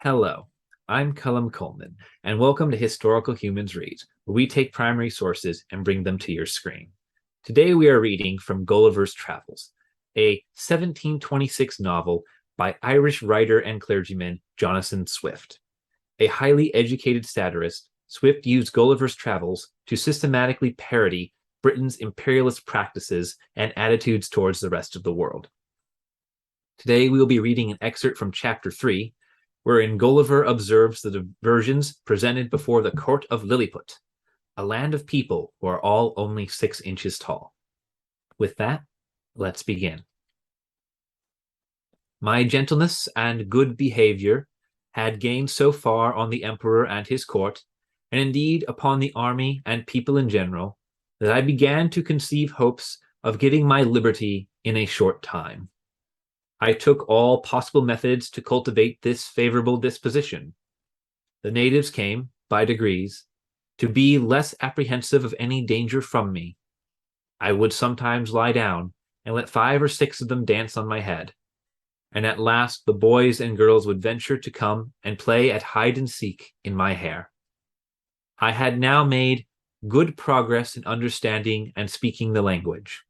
Hello, I'm Cullum Coleman, and welcome to Historical Humans Reads, where we take primary sources and bring them to your screen. Today we are reading from Gulliver's Travels, a 1726 novel by Irish writer and clergyman Jonathan Swift. A highly educated satirist, Swift used Gulliver's Travels to systematically parody Britain's imperialist practices and attitudes towards the rest of the world. Today we will be reading an excerpt from Chapter 3, wherein Gulliver observes the diversions presented before the court of Lilliput, a land of people who are all only 6 inches tall. With that, let's begin. My gentleness and good behavior had gained so far on the emperor and his court, and indeed upon the army and people in general, that I began to conceive hopes of getting my liberty in a short time. I took all possible methods to cultivate this favorable disposition. The natives came, by degrees, to be less apprehensive of any danger from me. I would sometimes lie down and let 5 or 6 of them dance on my head, and at last the boys and girls would venture to come and play at hide and seek in my hair. I had now made good progress in understanding and speaking the language.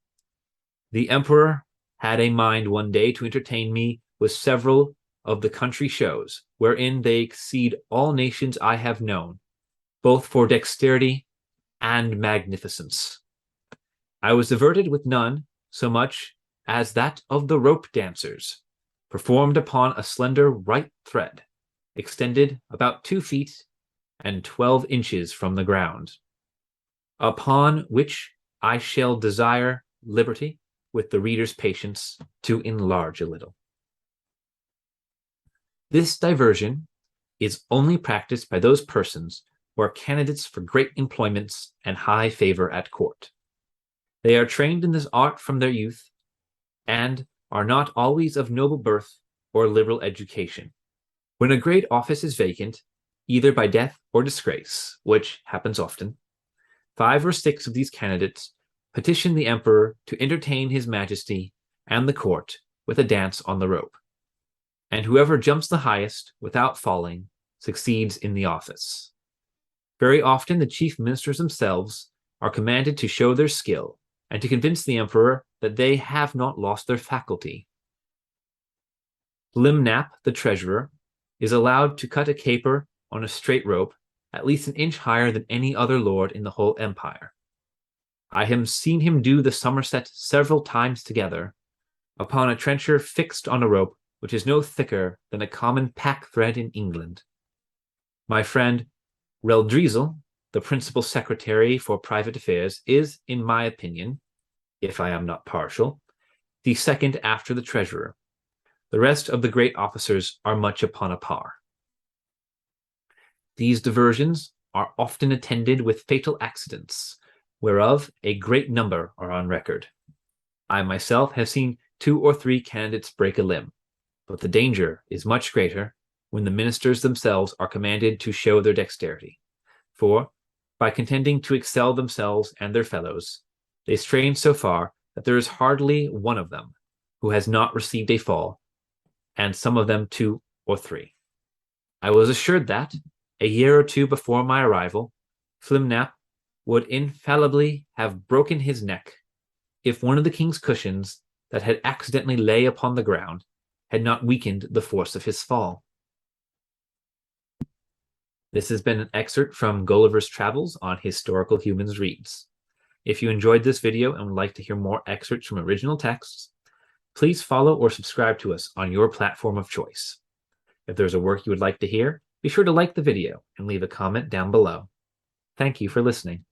The emperor had a mind one day to entertain me with several of the country shows, wherein they exceed all nations I have known, both for dexterity and magnificence. I was diverted with none so much as that of the rope dancers, performed upon a slender right thread, extended about 2 feet and 12 inches from the ground, upon which I shall desire liberty, with the reader's patience, to enlarge a little. This diversion is only practiced by those persons who are candidates for great employments and high favor at court. They are trained in this art from their youth, and are not always of noble birth or liberal education. When a great office is vacant, either by death or disgrace, which happens often, 5 or 6 of these candidates petition the emperor to entertain his majesty and the court with a dance on the rope, and whoever jumps the highest without falling succeeds in the office. Very often the chief ministers themselves are commanded to show their skill and to convince the emperor that they have not lost their faculty. Limnap, the treasurer, is allowed to cut a caper on a straight rope at least an inch higher than any other lord in the whole empire. I have seen him do the somerset several times together, upon a trencher fixed on a rope which is no thicker than a common pack thread in England. My friend Reldriesel, the principal secretary for private affairs, is, in my opinion, if I am not partial, the second after the treasurer. The rest of the great officers are much upon a par. These diversions are often attended with fatal accidents, whereof a great number are on record. I myself have seen 2 or 3 candidates break a limb, but the danger is much greater when the ministers themselves are commanded to show their dexterity, for, by contending to excel themselves and their fellows, they strain so far that there is hardly one of them who has not received a fall, and some of them 2 or 3. I was assured that, a year or 2 before my arrival, Flimnap would infallibly have broken his neck if one of the king's cushions that had accidentally lay upon the ground had not weakened the force of his fall. This has been an excerpt from Gulliver's Travels on Historical Humans Reads. If you enjoyed this video and would like to hear more excerpts from original texts, please follow or subscribe to us on your platform of choice. If there's a work you would like to hear, be sure to like the video and leave a comment down below. Thank you for listening.